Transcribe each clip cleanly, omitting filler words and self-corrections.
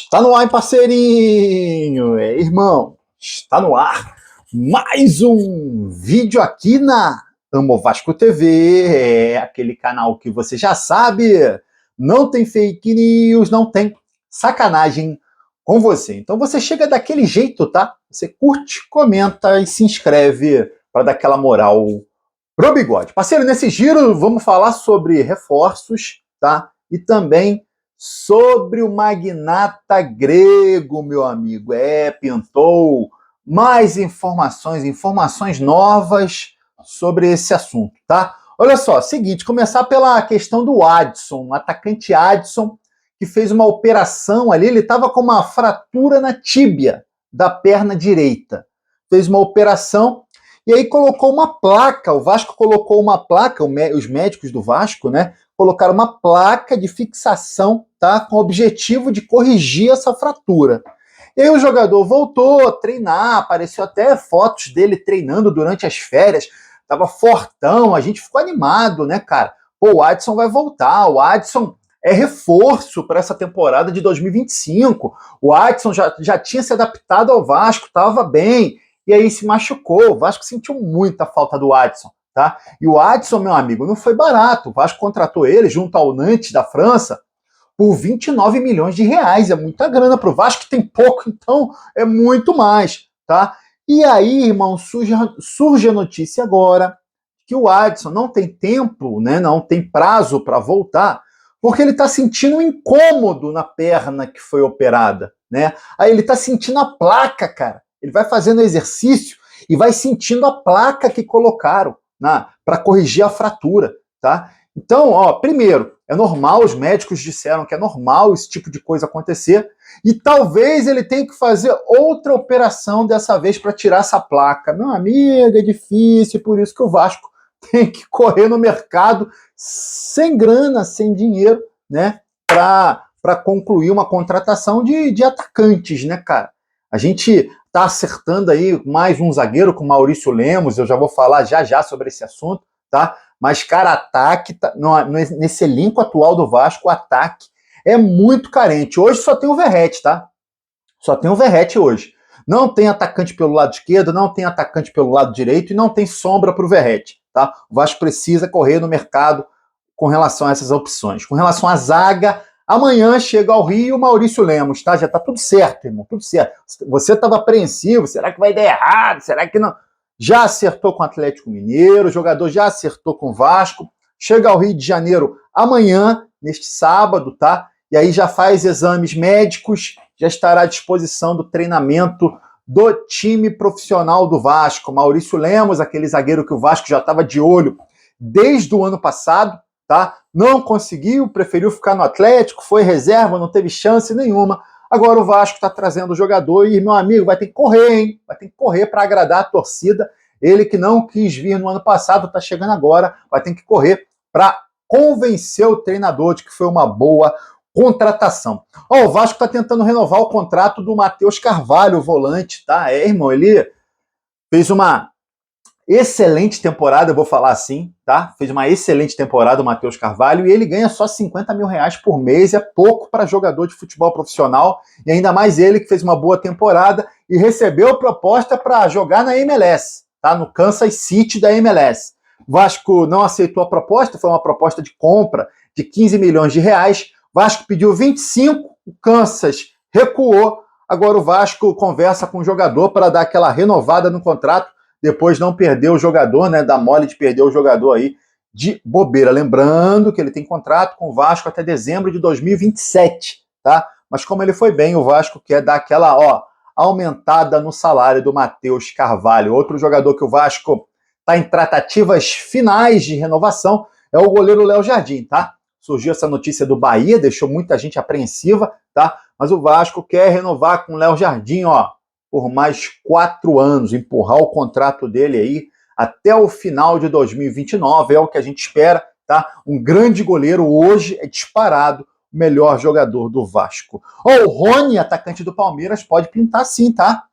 Está no ar, hein, parceirinho? Irmão, está no ar mais um vídeo aqui na Amo Vasco TV, aquele canal que você já sabe, não tem fake news, não tem sacanagem com você. Então você chega daquele jeito, tá? Você curte, comenta e se inscreve para dar aquela moral pro bigode. Parceiro, nesse giro vamos falar sobre reforços, tá? E também sobre o magnata grego, meu amigo. Pintou mais informações novas sobre esse assunto, tá? Olha só, seguinte, começar pela questão do Adson, o atacante Adson, que fez uma operação ali, ele estava com uma fratura na tíbia da perna direita. Fez uma operação e aí colocou uma placa, o Vasco colocou uma placa, os médicos do Vasco, né, colocaram uma placa de fixação, tá, com o objetivo de corrigir essa fratura. E aí o jogador voltou a treinar, apareceu até fotos dele treinando durante as férias, tava fortão, a gente ficou animado, né, cara? Pô, o Adson vai voltar, o Adson é reforço para essa temporada de 2025, o Adson já tinha se adaptado ao Vasco, tava bem, e aí se machucou, o Vasco sentiu muita falta do Adson, tá? E o Adson, meu amigo, não foi barato, o Vasco contratou ele junto ao Nantes da França por 29 milhões de reais, é muita grana para o Vasco, que tem pouco, então é muito mais, tá? E aí, irmão, surge a notícia agora que o Adson não tem tempo, né, não tem prazo para voltar, porque ele está sentindo um incômodo na perna que foi operada, né? Aí ele está sentindo a placa, cara. Ele vai fazendo exercício e vai sentindo a placa que colocaram para corrigir a fratura, tá? Então, ó, primeiro, é normal, os médicos disseram que é normal esse tipo de coisa acontecer, e talvez ele tenha que fazer outra operação dessa vez para tirar essa placa. Meu amigo, é difícil, por isso que o Vasco tem que correr no mercado sem grana, sem dinheiro, né, para concluir uma contratação de atacantes, né, cara? A gente tá acertando aí mais um zagueiro com Maurício Lemos, eu já vou falar já sobre esse assunto, tá? Mas, cara, ataque, nesse elenco atual do Vasco, o ataque é muito carente. Hoje só tem o Verratti, tá? Só tem o Verratti hoje. Não tem atacante pelo lado esquerdo, não tem atacante pelo lado direito e não tem sombra para o Verratti, tá? O Vasco precisa correr no mercado com relação a essas opções. Com relação à zaga, amanhã chega ao Rio o Maurício Lemos, tá? Já tá tudo certo, irmão, tudo certo. Você estava apreensivo, será que vai dar errado? Será que não? Já acertou com o Atlético Mineiro, o jogador já acertou com o Vasco, chega ao Rio de Janeiro amanhã, neste sábado, tá? E aí já faz exames médicos, já estará à disposição do treinamento do time profissional do Vasco. Maurício Lemos, aquele zagueiro que o Vasco já estava de olho desde o ano passado, tá? Não conseguiu, preferiu ficar no Atlético, foi reserva, não teve chance nenhuma. Agora o Vasco está trazendo o jogador e, meu amigo, vai ter que correr, hein? Vai ter que correr para agradar a torcida. Ele que não quis vir no ano passado, está chegando agora, vai ter que correr para convencer o treinador de que foi uma boa contratação. Ó, o Vasco está tentando renovar o contrato do Matheus Carvalho, o volante, tá? Irmão, ele fez uma excelente temporada, eu vou falar assim, tá? Fez uma excelente temporada o Matheus Carvalho e ele ganha só 50 mil reais por mês, é pouco para jogador de futebol profissional, e ainda mais ele que fez uma boa temporada e recebeu proposta para jogar na MLS, tá? No Kansas City da MLS. O Vasco não aceitou a proposta, foi uma proposta de compra de 15 milhões de reais, o Vasco pediu 25, o Kansas recuou, agora o Vasco conversa com o jogador para dar aquela renovada no contrato, depois não perder o jogador, né, dá mole de perder o jogador aí de bobeira. Lembrando que ele tem contrato com o Vasco até dezembro de 2027, tá? Mas como ele foi bem, o Vasco quer dar aquela, ó, aumentada no salário do Matheus Carvalho. Outro jogador que o Vasco está em tratativas finais de renovação é o goleiro Léo Jardim, tá? Surgiu essa notícia do Bahia, deixou muita gente apreensiva, tá? Mas o Vasco quer renovar com o Léo Jardim, ó, por mais 4 anos, empurrar o contrato dele aí até o final de 2029, é o que a gente espera, tá? Um grande goleiro, hoje é disparado o melhor jogador do Vasco. O Rony, atacante do Palmeiras, pode pintar sim, tá?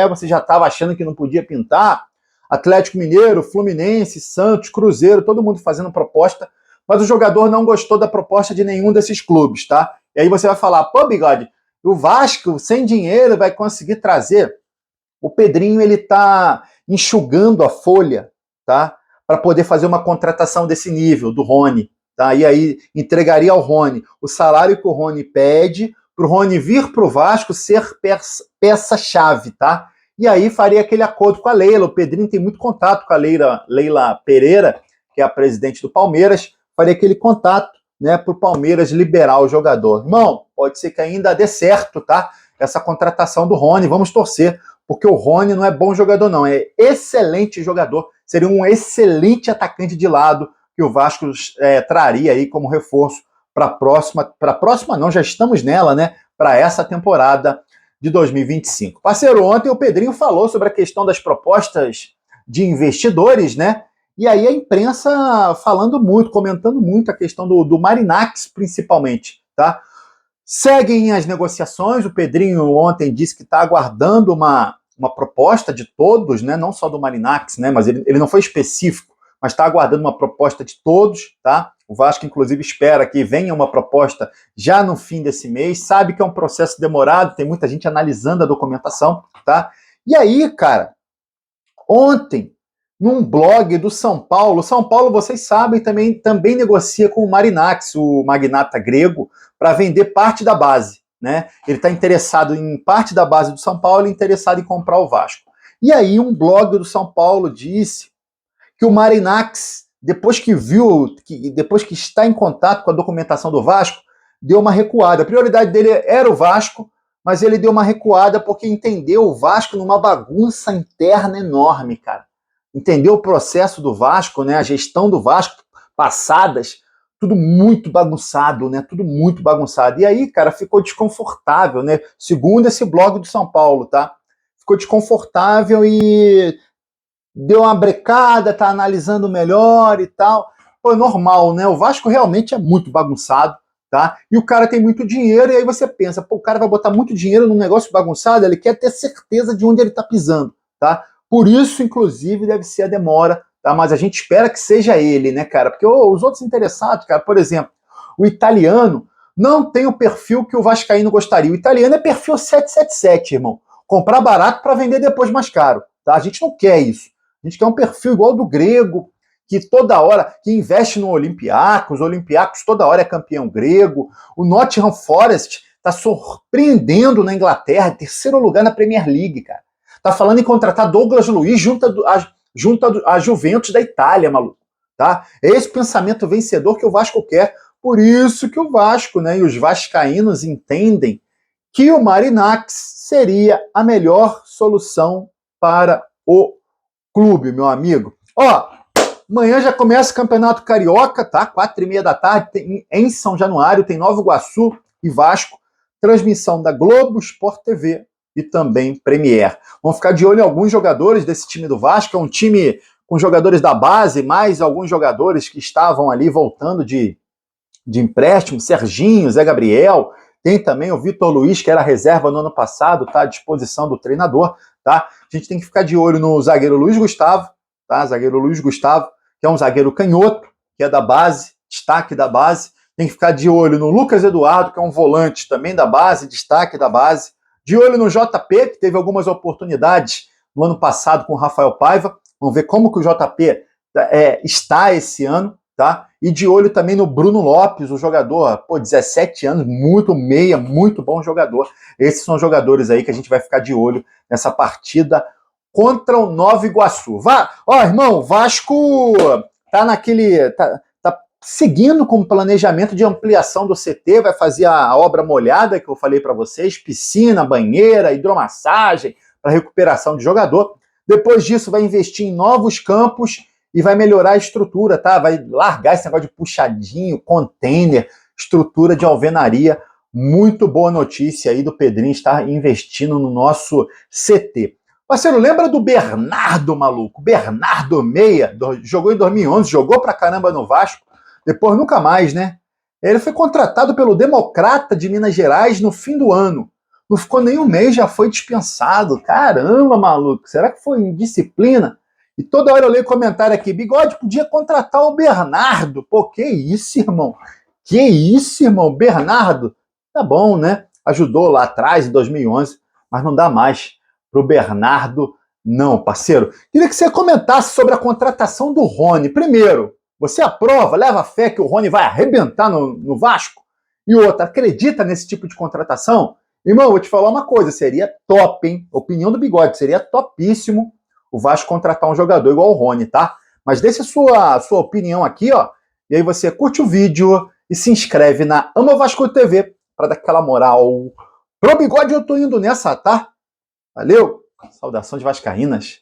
Você já estava achando que não podia pintar? Atlético Mineiro, Fluminense, Santos, Cruzeiro, todo mundo fazendo proposta, mas o jogador não gostou da proposta de nenhum desses clubes, tá? E aí você vai falar, pô, Bigode, O Vasco, sem dinheiro, vai conseguir trazer. O Pedrinho, ele tá enxugando a folha, tá? Para poder fazer uma contratação desse nível, do Rony, tá? E aí entregaria ao Rony o salário que o Rony pede, para o Rony vir para o Vasco ser peça-chave, tá? E aí faria aquele acordo com a Leila. O Pedrinho tem muito contato com a Leila Pereira, que é a presidente do Palmeiras, faria aquele contato, né, para o Palmeiras liberar o jogador. Irmão, pode ser que ainda dê certo, tá? Essa contratação do Rony, vamos torcer, porque o Rony não é bom jogador, não, é excelente jogador, seria um excelente atacante de lado que o Vasco traria aí como reforço para a próxima não, já estamos nela, né, para essa temporada de 2025. Parceiro, ontem o Pedrinho falou sobre a questão das propostas de investidores, né, e aí a imprensa falando muito, comentando muito a questão do Marinacci, principalmente, tá? Seguem as negociações, o Pedrinho ontem disse que está aguardando uma proposta de todos, né? Não só do Marinacci, né? Mas ele não foi específico, mas está aguardando uma proposta de todos, tá? O Vasco, inclusive, espera que venha uma proposta já no fim desse mês, sabe que é um processo demorado, tem muita gente analisando a documentação, tá? E aí, cara, ontem, num blog do São Paulo, vocês sabem, também negocia com o Marinacci, o magnata grego, para vender parte da base, né? Ele está interessado em parte da base do São Paulo e interessado em comprar o Vasco. E aí um blog do São Paulo disse que o Marinacci, depois que está em contato com a documentação do Vasco, deu uma recuada. A prioridade dele era o Vasco, mas ele deu uma recuada porque entendeu o Vasco numa bagunça interna enorme, cara. Entendeu o processo do Vasco, né? A gestão do Vasco, passadas, tudo muito bagunçado, né? Tudo muito bagunçado. E aí, cara, ficou desconfortável, né? Segundo esse blog do São Paulo, tá? Ficou desconfortável e deu uma brecada, tá analisando melhor e tal. Pô, é normal, né? O Vasco realmente é muito bagunçado, tá? E o cara tem muito dinheiro, e aí você pensa, pô, o cara vai botar muito dinheiro num negócio bagunçado, ele quer ter certeza de onde ele tá pisando, tá? Por isso, inclusive, deve ser a demora, tá? Mas a gente espera que seja ele, né, cara? Porque os outros interessados, cara, por exemplo, o italiano não tem o perfil que o vascaíno gostaria. O italiano é perfil 777, irmão. Comprar barato para vender depois mais caro, tá? A gente não quer isso. A gente quer um perfil igual do grego, que toda hora, que investe no Olympiacos, o Olympiacos toda hora é campeão grego. O Nottingham Forest está surpreendendo na Inglaterra, terceiro lugar na Premier League, cara. Tá falando em contratar Douglas Luiz junto à Juventus da Itália, maluco. Tá? É esse pensamento vencedor que o Vasco quer. Por isso que o Vasco, né, e os vascaínos entendem que o Marinacci seria a melhor solução para o clube, meu amigo. Ó, amanhã já começa o Campeonato Carioca, tá? 4h30 da tarde, em São Januário, tem Nova Iguaçu e Vasco. Transmissão da Globo, Sport TV e também Premier. Vamos ficar de olho em alguns jogadores desse time do Vasco, é um time com jogadores da base, mais alguns jogadores que estavam ali voltando de empréstimo, Serginho, Zé Gabriel, tem também o Vitor Luiz, que era reserva no ano passado, tá à disposição do treinador, tá? A gente tem que ficar de olho no zagueiro Luiz Gustavo, tá? Zagueiro Luiz Gustavo, que é um zagueiro canhoto, que é da base, destaque da base. Tem que ficar de olho no Lucas Eduardo, que é um volante também da base, destaque da base. De olho no JP, que teve algumas oportunidades no ano passado com o Rafael Paiva. Vamos ver como que o JP está esse ano, tá? E de olho também no Bruno Lopes, o jogador, 17 anos, muito meia, muito bom jogador. Esses são jogadores aí que a gente vai ficar de olho nessa partida contra o Nova Iguaçu. Irmão, o Vasco tá seguindo com o planejamento de ampliação do CT, vai fazer a obra molhada que eu falei para vocês, piscina, banheira, hidromassagem, para recuperação de jogador. Depois disso vai investir em novos campos e vai melhorar a estrutura, tá? Vai largar esse negócio de puxadinho, container, estrutura de alvenaria. Muito boa notícia aí do Pedrinho estar investindo no nosso CT. Parceiro, lembra do Bernardo, maluco? Bernardo Meia, jogou em 2011, jogou pra caramba no Vasco, depois nunca mais, né? Ele foi contratado pelo Democrata de Minas Gerais no fim do ano. Não ficou nem um mês, já foi dispensado. Caramba, maluco, será que foi indisciplina? E toda hora eu leio comentário aqui, Bigode, podia contratar o Bernardo. Pô, que isso, irmão? Que isso, irmão? Bernardo? Tá bom, né? ajudou lá atrás, em 2011, mas não dá mais pro Bernardo, não, parceiro. Queria que você comentasse sobre a contratação do Rony. Primeiro, você aprova, leva fé que o Rony vai arrebentar no Vasco? E outra, acredita nesse tipo de contratação? Irmão, vou te falar uma coisa, seria top, hein? Opinião do Bigode, seria topíssimo o Vasco contratar um jogador igual o Rony, tá? Mas deixa a sua opinião aqui, ó. E aí você curte o vídeo e se inscreve na Amo Vasco TV para dar aquela moral. Pro Bigode eu tô indo nessa, tá? Valeu! Saudação de vascaínas.